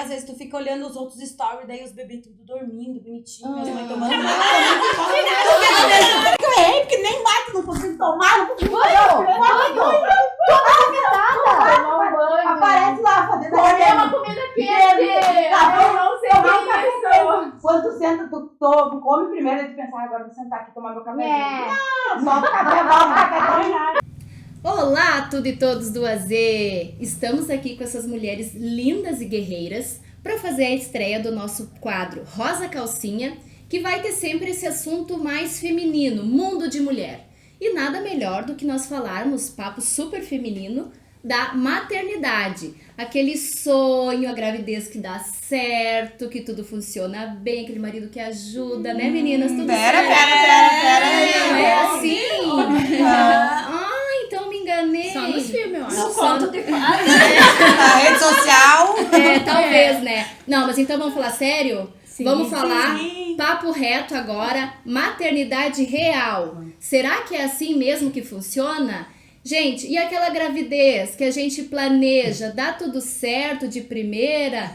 às vezes tu fica olhando os outros stories, daí os bebês tudo dormindo, bonitinho, as mães tomando porque nem mata, não consigo tomar, não consigo aparece lá, fazendo uma comida quente. Eu não sei isso. Quando tu senta, tu come primeiro e tu pensa, agora vou sentar aqui e tomar meu cafezinho. Solta o café, volta o café, Olá a tudo e todos do AZ! Estamos aqui com essas mulheres lindas e guerreiras para fazer a estreia do nosso quadro Rosa Calcinha, que vai ter sempre esse assunto mais feminino, mundo de mulher. E nada melhor do que nós falarmos, papo super feminino, da maternidade. Aquele sonho, a gravidez que dá certo, que tudo funciona bem, aquele marido que ajuda, né meninas? Tudo Pera certo. Não é assim? Então me enganei. Só nos filmes, eu acho. Não conto de fato. Na rede social. Talvez, né? Não, mas então vamos falar sério? Sim, vamos falar papo reto agora, maternidade real. Será que é assim mesmo que funciona? Gente, e aquela gravidez que a gente planeja, dá tudo certo de primeira?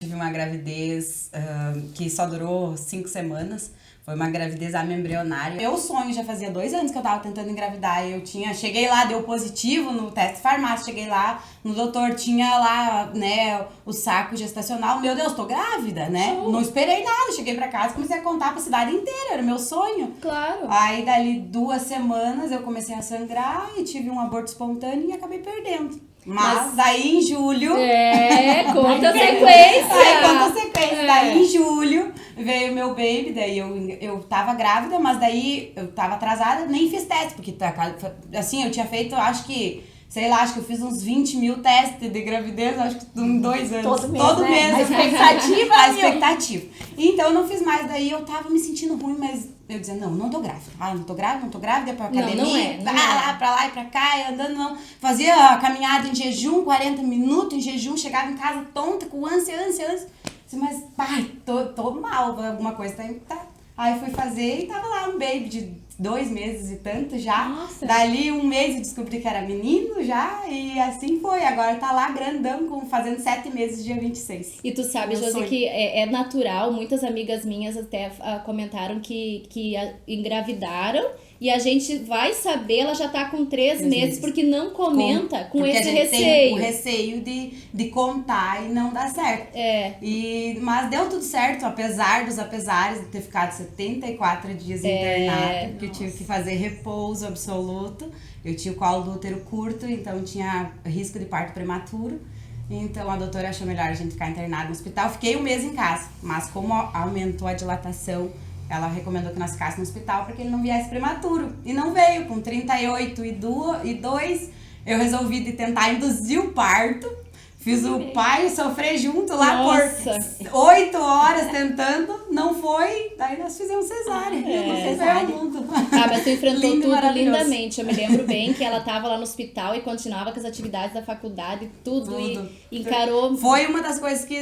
Tive uma gravidez que só durou 5 semanas. Foi uma gravidez embrionária. Meu sonho, já fazia 2 anos que eu tava tentando engravidar. Cheguei lá, deu positivo no teste de farmácia. Cheguei lá, no doutor tinha lá, né, o saco gestacional. Meu Deus, tô grávida, né? Não esperei nada. Cheguei pra casa e comecei a contar pra cidade inteira. Era o meu sonho. Claro. Aí, dali 2 semanas, eu comecei a sangrar e tive um aborto espontâneo e acabei perdendo. Mas daí em julho... conta a sequência. Aí conta a sequência. Daí em julho veio meu baby, daí eu tava grávida, mas daí eu tava atrasada, nem fiz teste, porque assim, eu tinha feito, acho que eu fiz uns 20 mil testes de gravidez, acho que em 2 anos. Todo mês. A expectativa. A expectativa. Então eu não fiz mais, daí eu tava me sentindo ruim, mas eu dizia, não tô grávida. Não tô grávida, ia pra academia, lá, pra lá e pra cá, e andando, não. Fazia a caminhada em jejum, 40 minutos em jejum, chegava em casa tonta, com ânsia. Mas, tô mal, alguma coisa tá. Aí fui fazer e tava lá um baby de 2 meses e tanto já. Nossa. Dali 1 mês eu descobri que era menino já, e assim foi. Agora tá lá grandão, fazendo 7 meses, dia 26. E tu sabe, Josi, que é natural, muitas amigas minhas até comentaram que engravidaram e a gente vai saber, ela já tá com 3 meses, porque não comenta com esse receio. Tem o receio de contar e não dar certo. Mas deu tudo certo, apesar dos apesares de ter ficado 74 dias internada, porque eu tive que fazer repouso absoluto. Eu tinha o colo do útero curto, então tinha risco de parto prematuro. Então a doutora achou melhor a gente ficar internado no hospital. Fiquei 1 mês em casa, mas como aumentou a dilatação, ela recomendou que nós ficássemos no hospital para que ele não viesse prematuro. E não veio, com 38 e 2, eu resolvi de tentar induzir o parto. Fiz o pai sofrer junto lá por 8 horas tentando, não foi, daí nós fizemos cesárea. Mas tu enfrentou tudo lindamente. Eu me lembro bem que ela tava lá no hospital e continuava com as atividades da faculdade, tudo. E encarou. Foi uma das coisas que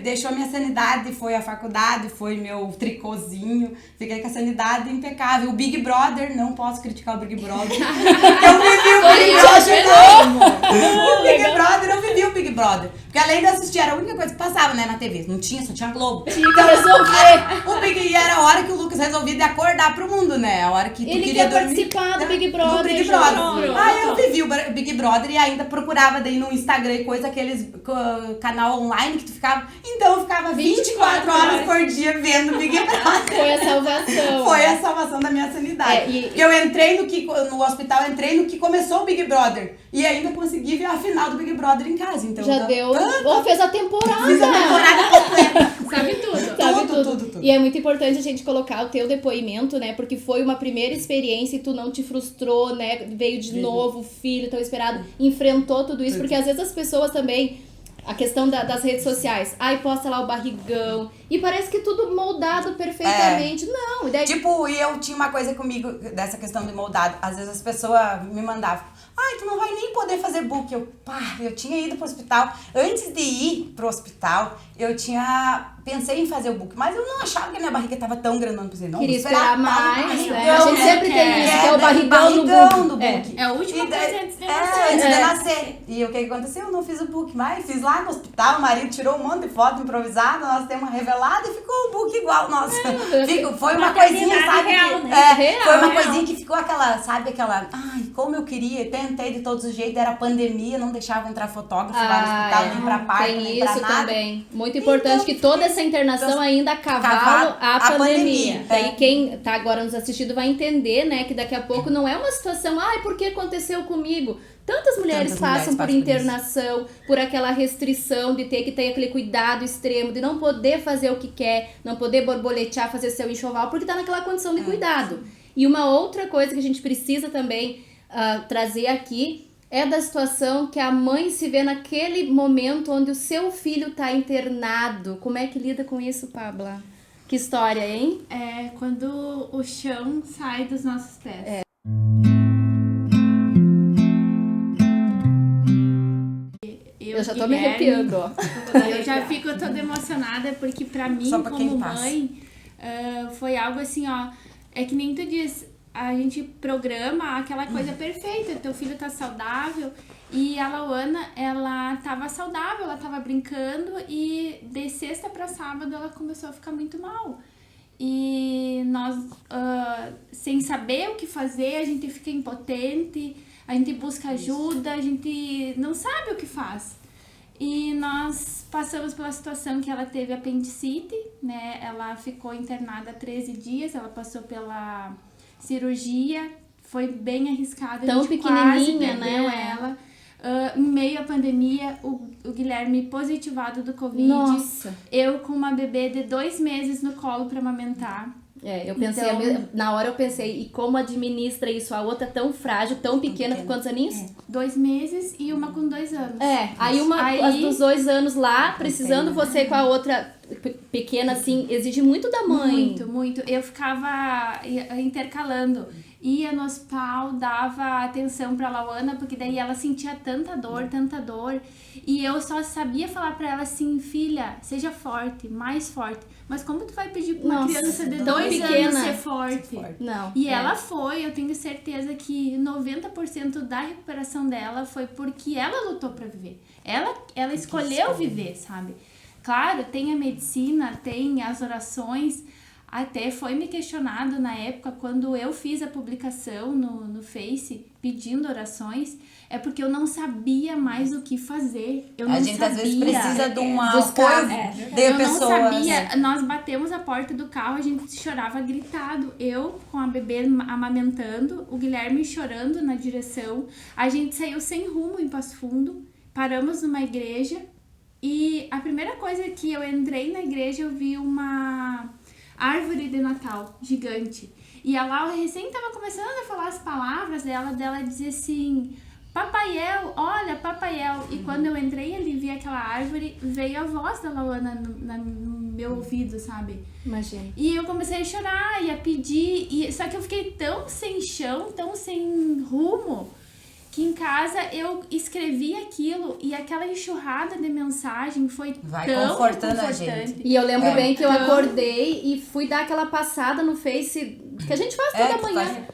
deixou a minha sanidade, foi a faculdade, foi meu tricôzinho, fiquei com a sanidade impecável. O Big Brother, não posso criticar o Big Brother. Eu vivi o Big Brother, eu vivi o Big Brother. Porque além de assistir, era a única coisa que passava, né, na TV. Não tinha, só tinha Globo. Tinha que resolver. O Big era a hora que o Lucas resolvia de acordar pro mundo, né? A hora que tu ele queria quer participar do Big Brother. Do Big Brother. Aí eu vivi o Big Brother e ainda procurava daí no Instagram e coisa, aqueles canal online que tu ficava. Então eu ficava 24 horas por dia vendo Big Brother. Foi a salvação. Foi a salvação da minha sanidade. Porque eu entrei no hospital, entrei no que começou o Big Brother. E ainda consegui ver a final do Big Brother em casa. Então, já deu. Ou fez a temporada. Fiz a temporada completa. Sabe tudo. Sabe tudo. E é muito importante a gente colocar o teu depoimento, né? Porque foi uma primeira experiência e tu não te frustrou, né? Veio de novo o filho tão esperado, enfrentou tudo isso. Porque às vezes as pessoas também, a questão das redes sociais, posta lá o barrigão, e parece que tudo moldado perfeitamente. Não, daí... Tipo, e eu tinha uma coisa comigo dessa questão de moldado. Às vezes as pessoas me mandavam, tu não vai nem poder fazer book. Eu tinha ido pro hospital. Antes de ir pro hospital, eu tinha pensei em fazer o book, mas eu não achava que a minha barriga tava tão grandona. Pensei, não, queria vou esperar mais, né? barrigão, A gente sempre tem isso, que é o barrigão do book. É a última coisa antes de antes de nascer. E o que aconteceu? Eu não fiz o book, mas fiz lá no hospital, o marido tirou um monte de foto improvisada, nós temos uma revelada e ficou o book igual, nossa. Foi uma coisinha, sabe? Real, Foi uma coisinha que ficou aquela, sabe, aquela, ai, como eu queria, tentei de todos os jeitos, era pandemia, não deixava entrar fotógrafo lá no hospital, nem pra parto, tem nem pra isso nada. também. Muito importante que toda essa internação ainda cavalo a pandemia. Daí quem tá agora nos assistindo vai entender, né, que daqui a pouco não é uma situação, ai, por que aconteceu comigo? Tantas mulheres passam por internação, por aquela restrição de ter que ter aquele cuidado extremo, de não poder fazer o que quer, não poder borboletear, fazer seu enxoval, porque tá naquela condição de cuidado. E uma outra coisa que a gente precisa também trazer aqui é da situação que a mãe se vê naquele momento onde o seu filho tá internado. Como é que lida com isso, Pabla? Que história, hein? É quando o chão sai dos nossos pés. Eu já tô me arrepiando, ó. Eu já fico toda emocionada, porque pra mim, como mãe, foi algo assim, ó. É que nem tu diz, a gente programa aquela coisa perfeita. Teu filho tá saudável. E a Lauana, ela tava saudável, ela tava brincando. E de sexta pra sábado ela começou a ficar muito mal. E nós, sem saber o que fazer, a gente fica impotente. A gente busca ajuda, a gente não sabe o que faz. E nós passamos pela situação que ela teve apendicite, né? Ela ficou internada 13 dias, ela passou pela cirurgia, foi bem arriscada. Tão a gente pequenininha, quase perdeu né? ela. Em meio à pandemia, o Guilherme positivado do Covid. Nossa! Eu com uma bebê de 2 meses no colo para amamentar. Eu pensei, na hora eu pensei, e como administra isso? A outra tão frágil, tão pequena, com quantos aninhos? 2 meses e uma com 2 anos. Aí as dos 2 anos lá, precisando você com a outra pequena, assim, exige muito da mãe. Muito, muito. Eu ficava intercalando. Ia no hospital, dava atenção pra Lauana, porque daí ela sentia tanta dor. E eu só sabia falar pra ela assim, filha, seja forte, mais forte. Mas como tu vai pedir pra uma criança de 2 anos ser forte? Não. E ela foi, eu tenho certeza que 90% da recuperação dela foi porque ela lutou pra viver. Ela escolheu viver, sabe? Claro, tem a medicina, tem as orações. Até foi me questionado na época, quando eu fiz a publicação no Face, pedindo orações, é porque eu não sabia mais o que fazer. Eu não sabia. A gente às vezes precisa de uma buscar, de pessoas. Eu não sabia. Nós batemos a porta do carro, a gente chorava gritado. Eu com a bebê amamentando, o Guilherme chorando na direção. A gente saiu sem rumo em Passo Fundo, paramos numa igreja e a primeira coisa que eu entrei na igreja, eu vi uma árvore de Natal gigante. E a Laura recém estava começando a falar as palavras dela dizia assim, Papaiel, olha, Papaiel. E quando eu entrei ali e vi aquela árvore, veio a voz da Lauana no meu ouvido, sabe? Imagina. E eu comecei a chorar e a pedir, só que eu fiquei tão sem chão, tão sem rumo, que em casa eu escrevi aquilo e aquela enxurrada de mensagem foi tão confortando a gente. E eu lembro bem que eu acordei e fui dar aquela passada no Face, que a gente faz toda manhã.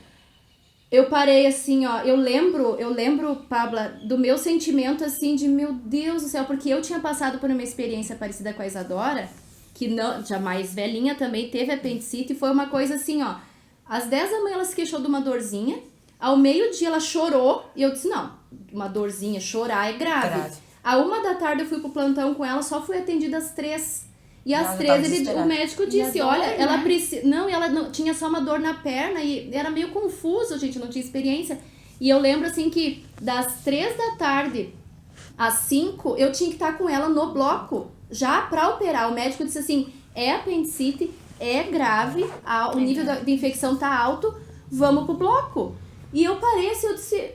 Eu parei assim, ó, eu lembro, Pabla, do meu sentimento assim de meu Deus do céu, porque eu tinha passado por uma experiência parecida com a Isadora, que não, já mais velhinha também teve apendicite, e foi uma coisa assim, ó, às 10 da manhã ela se queixou de uma dorzinha. Ao meio-dia ela chorou e eu disse, não, uma dorzinha, chorar é grave. À 1 da tarde eu fui pro plantão com ela, só fui atendida às 3. E às 3 o médico disse, olha, ela precisa... Não, ela não, tinha só uma dor na perna e era meio confuso, gente, não tinha experiência. E eu lembro assim que das 3 da tarde às 5 eu tinha que estar com ela no bloco, já pra operar. O médico disse assim, é apendicite, é grave, o nível de infecção tá alto, vamos pro bloco. E eu parei assim, eu disse,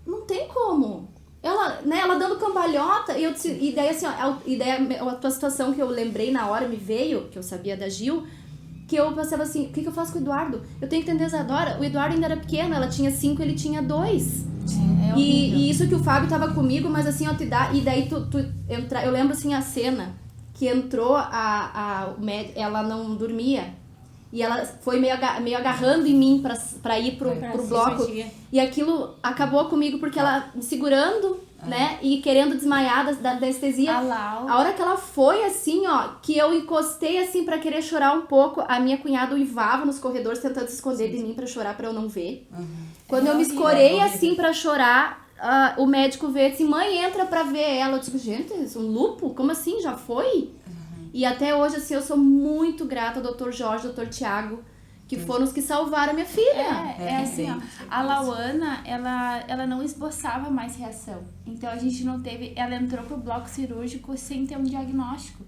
não tem como. Ela dando cambalhota, e eu disse, e daí assim, ó, a tua situação que eu lembrei na hora, me veio, que eu sabia da Gil, que eu pensava assim, o que eu faço com o Eduardo? Eu tenho que entender a Isadora, o Eduardo ainda era pequeno, ela tinha 5, ele tinha 2. E isso que o Fábio tava comigo, mas assim, ó, e daí eu lembro assim a cena, que entrou, ela não dormia. E ela foi meio agarrando em mim pra ir pro bloco. E aquilo acabou comigo porque ela me segurando, né? E querendo desmaiar da anestesia. A hora que ela foi assim, ó, que eu encostei assim pra querer chorar um pouco, a minha cunhada uivava nos corredores tentando se esconder de mim pra chorar, pra eu não ver. Quando eu me escorei assim pra chorar, o médico veio assim, mãe, entra pra ver ela. Eu disse, gente, um lupo? Como assim? Já foi? E até hoje, assim, eu sou muito grata ao Dr. Jorge, ao Dr. Tiago, que foram os que salvaram a minha filha. Assim, ó, a Lauana, ela não esboçava mais reação. Então, a gente não teve... Ela entrou pro bloco cirúrgico sem ter um diagnóstico.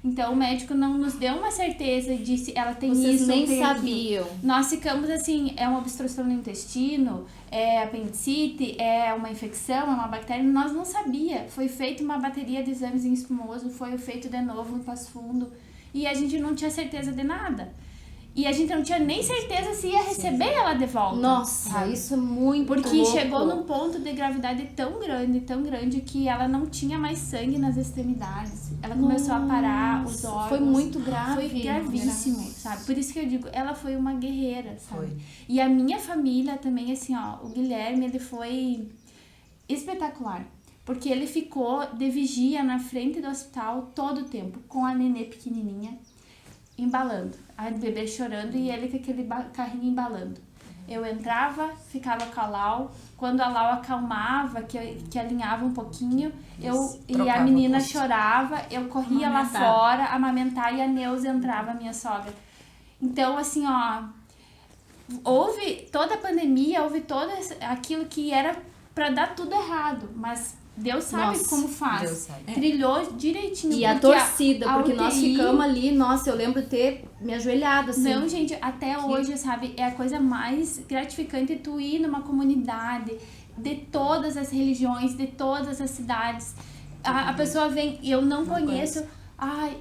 Então, o médico não nos deu uma certeza de se ela tem Vocês isso nem ou tem sabiam. aquilo. Nós ficamos assim, é uma obstrução no intestino, é apendicite, é uma infecção, é uma bactéria. Nós não sabia. Foi feita uma bateria de exames em espumoso, foi feito de novo no Passo Fundo. E a gente não tinha certeza de nada. E a gente não tinha nem certeza se ia receber ela de volta. Nossa, sabe? Isso é muito Porque louco. chegou num ponto de gravidade tão grande, que ela não tinha mais sangue nas extremidades. Ela começou a parar os órgãos. Foi muito grave. Foi gravíssimo, sabe? Por isso que eu digo, ela foi uma guerreira, sabe? Foi. E a minha família também, assim, ó, o Guilherme, ele foi espetacular. Porque ele ficou de vigia na frente do hospital todo o tempo, com a nenê pequenininha, embalando. A bebê chorando e ele com aquele carrinho embalando. Eu entrava, ficava com a Lau. Quando a Lau acalmava, que alinhava um pouquinho, e a menina chorava, eu corria lá fora, amamentar, e a Neuza entrava, a minha sogra. Então, assim, ó, houve toda a pandemia, houve todo aquilo que era pra dar tudo errado, mas Deus sabe como faz. Deus sabe. Trilhou direitinho. E a torcida, porque nós UTI, ficamos ali, nossa, eu lembro de ter me ajoelhado, assim. Não, gente, até hoje, sabe, é a coisa mais gratificante tu ir numa comunidade de todas as religiões, de todas as cidades. A pessoa vem, eu não conheço. Ai,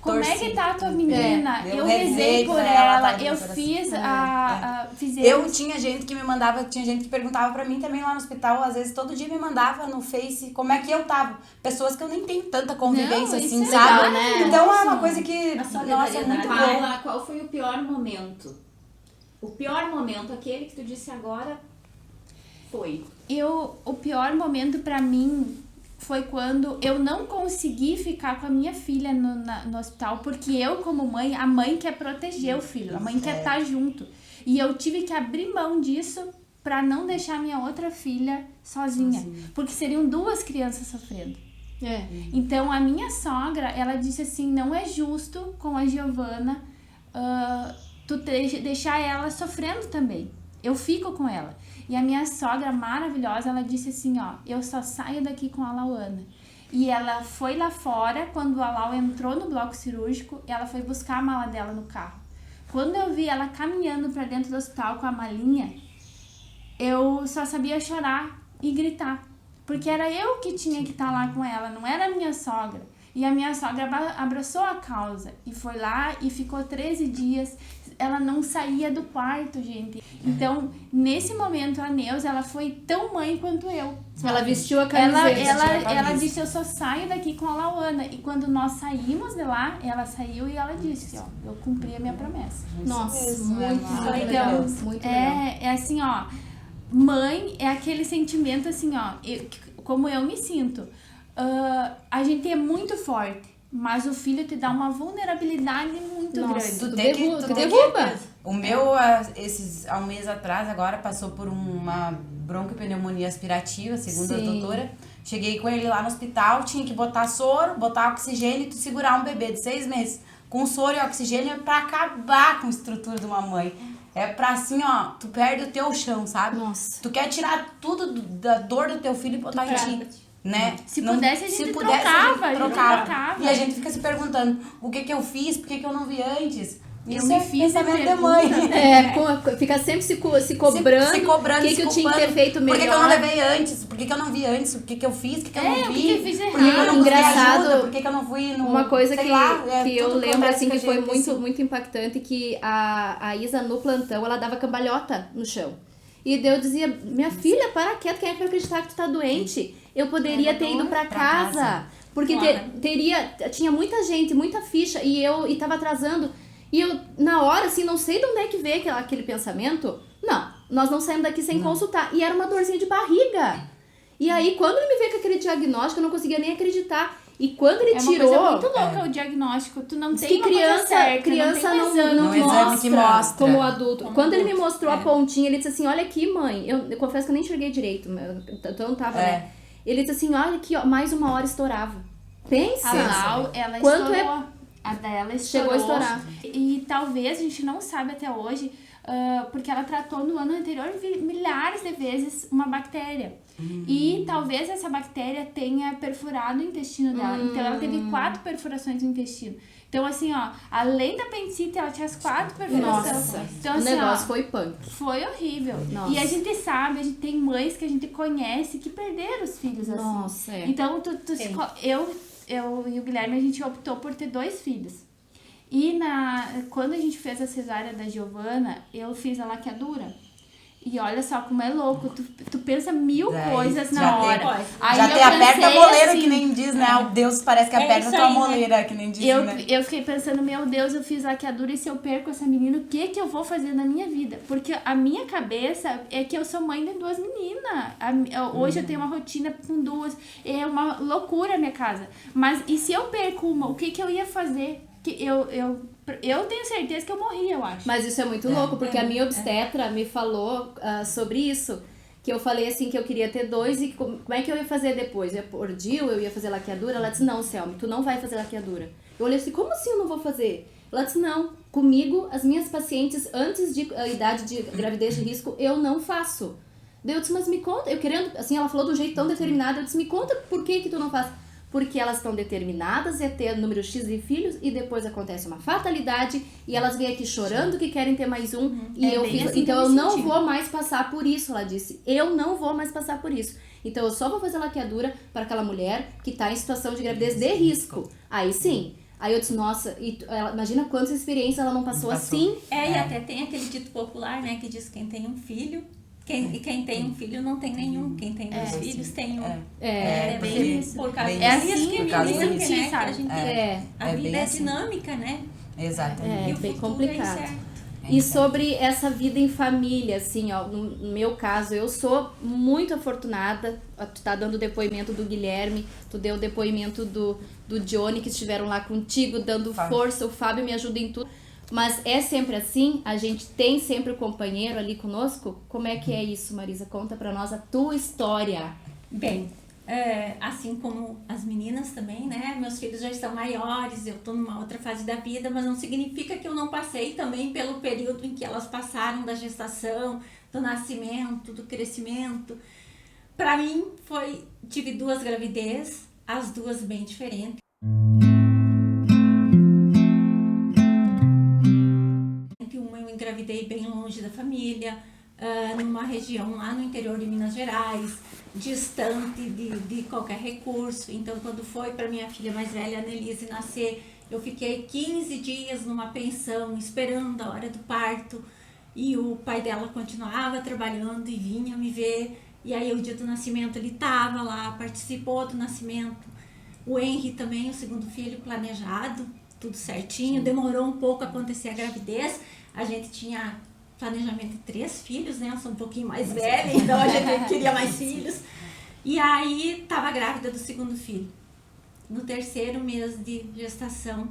como é que tá a tua menina? Eu rezei por ela, eu fiz Eu tinha gente que me mandava, tinha gente que perguntava pra mim também lá no hospital, às vezes todo dia me mandava no Face como é que eu tava. Pessoas que eu nem tenho tanta convivência assim, sabe? Legal, né? Então é uma coisa que, nossa, é muito bom. Carla, qual foi o pior momento? O pior momento, aquele que tu disse agora, foi? O pior momento pra mim foi quando eu não consegui ficar com a minha filha no hospital, porque eu, como mãe, a mãe quer proteger o filho, a mãe quer estar junto. E eu tive que abrir mão disso pra não deixar minha outra filha sozinha. Porque seriam 2 crianças sofrendo. Então, a minha sogra, ela disse assim, não é justo com a Giovana tu deixar ela sofrendo também. Eu fico com ela. E a minha sogra maravilhosa, ela disse assim, ó, eu só saio daqui com a Lauana. E ela foi lá fora, quando a Lau entrou no bloco cirúrgico, ela foi buscar a mala dela no carro. Quando eu vi ela caminhando pra dentro do hospital com a malinha, eu só sabia chorar e gritar. Porque era eu que tinha que estar lá com ela, não era a minha sogra. E a minha sogra abraçou a causa e foi lá e ficou 13 dias. Ela não saía do quarto, gente. Então, nesse momento, a Neuza, ela foi tão mãe quanto eu. Ela vestiu a camiseta. Ela disse, eu só saio daqui com a Lauana. E quando nós saímos de lá, ela saiu e ela disse, ó, eu cumpri a minha promessa. Nossa, muito legal. Muito legal. É assim, ó, mãe é aquele sentimento assim, ó, como eu me sinto. A gente é muito forte. Mas o filho te dá uma vulnerabilidade muito grande. Tu derruba. O meu, há um mês atrás, agora passou por uma bronquipneumonia aspirativa, segundo a doutora. Cheguei com ele lá no hospital, tinha que botar soro, botar oxigênio e tu segurar um bebê de 6 meses. Com soro e oxigênio é pra acabar com a estrutura de uma mãe. É pra assim, ó, tu perde o teu chão, sabe? Nossa. Tu quer tirar tudo da dor do teu filho e botar em ti. Né? Se pudesse, a gente trocava. E a gente fica se perguntando, o que eu fiz, por que eu não vi antes? Isso é pensamento de mãe. Fica sempre se cobrando. Se cobrando, o que eu tinha que ter feito melhor. Por que eu não levei antes? Por que eu não vi antes? O que eu fiz? O que eu não vi? O que eu fiz errado? Por que eu não engraçado, ajuda? Por que eu não fui no... Uma coisa que eu lembro, assim, que foi muito, assim, muito impactante, que a Isa, no plantão, ela dava cambalhota no chão. E Deus dizia, minha filha, para quieto, quem é que vai acreditar que tu tá doente? Eu poderia ter ido pra casa. Porque tinha muita gente, muita ficha, e tava atrasando. E eu, na hora, assim, não sei de onde é que veio aquele pensamento. Não, nós não saímos daqui sem consultar. E era uma dorzinha de barriga. E aí, quando ele me veio com aquele diagnóstico, eu não conseguia nem acreditar. E quando ele tirou... É uma coisa muito louca o diagnóstico. Tu não tem uma coisa certa, criança não tem não exame que mostra como adulto. Quando ele me mostrou a pontinha, ele disse assim, olha aqui, mãe. Eu confesso que eu nem enxerguei direito. Então não tava, né? Ele disse assim, olha aqui, ó, mais 1 hora estourava. Pensa! A Lau, ela Quanto estourou. A dela estourou. Chegou a estourar. E talvez a gente não sabe até hoje, porque ela tratou no ano anterior milhares de vezes uma bactéria. E talvez essa bactéria tenha perfurado o intestino dela. Então ela teve 4 perfurações no intestino. Então, assim, ó, além da apendicite, ela tinha as 4 perfurações. Nossa, então, o assim, negócio foi punk. Foi horrível. Nossa. E a gente sabe, a gente tem mães que a gente conhece que perderam os filhos assim. Nossa, Então, eu e o Guilherme, a gente optou por ter 2 filhos. E quando a gente fez a cesárea da Giovana, eu fiz a laqueadura. E olha só como é louco, tu pensa 1000 coisas na hora. Aí já tem aperta a moleira, assim, que nem diz, né? O Deus parece que aperta a tua moleira, que nem diz, né? Eu fiquei pensando, meu Deus, eu fiz laqueadura e se eu perco essa menina, o que eu vou fazer na minha vida? Porque a minha cabeça é que eu sou mãe de 2 meninas. Hoje eu tenho uma rotina com 2. É uma loucura a minha casa. Mas e se eu perco uma, o que eu ia fazer? Que eu tenho certeza que eu morri, eu acho. Mas isso é muito louco, porque a minha obstetra me falou sobre isso. Que eu falei assim que eu queria ter 2 e como é que eu ia fazer depois? Eu ia pôr DIU, eu ia fazer laqueadura? Ela disse, não, Selmy, tu não vai fazer laqueadura. Eu olhei assim, como assim eu não vou fazer? Ela disse, não, comigo, as minhas pacientes, antes de a idade de gravidez de risco, eu não faço. Daí eu disse, mas me conta, eu querendo, assim, ela falou de um jeito tão determinado, eu disse, me conta por que tu não faz. Porque elas estão determinadas a ter número X de filhos e depois acontece uma fatalidade e elas vêm aqui chorando que querem ter mais um e eu fiz, assim então eu não vou mais passar por isso, ela disse, eu não vou mais passar por isso, então eu só vou fazer laqueadura para aquela mulher que está em situação de gravidez de risco, aí sim. Aí eu disse, nossa, imagina quantas experiências ela não passou assim. E até tem aquele dito popular, né, que diz que quem tem um filho, quem tem um filho não tem nenhum. Quem tem 2 filhos tem um. Bem isso. Por causa É assim disso que que a né, gente que a gente a vida é assim. dinâmica, né? Exatamente. E o Bem futuro complicado. é incerto. E sobre essa vida em família, assim, ó, no meu caso, eu sou muito afortunada. Tu tá dando o depoimento do Guilherme, tu deu o depoimento do Johnny, que estiveram lá contigo, dando força. O Fábio me ajuda em tudo. Mas é sempre assim? A gente tem sempre o companheiro ali conosco? Como é que é isso, Marisa? Conta pra nós a tua história. Bem, assim como as meninas também, né? Meus filhos já estão maiores, eu tô numa outra fase da vida, mas não significa que eu não passei também pelo período em que elas passaram da gestação, do nascimento, do crescimento. Pra mim, tive 2 gravidez, as 2 bem diferentes. Uma eu engravidei bem longe da família, numa região lá no interior de Minas Gerais, distante de qualquer recurso. Então, quando foi para minha filha mais velha, a Annelise, nascer, eu fiquei 15 dias numa pensão, esperando a hora do parto, e o pai dela continuava trabalhando e vinha me ver. E aí, o dia do nascimento, ele estava lá, participou do nascimento. O Henry também, o 2º filho, planejado, tudo certinho. Demorou um pouco a acontecer a gravidez. A gente tinha planejamento de 3 filhos, né? Eu sou um pouquinho mais velha, então a gente queria mais filhos. E aí, tava grávida do 2º filho. No 3º mês de gestação,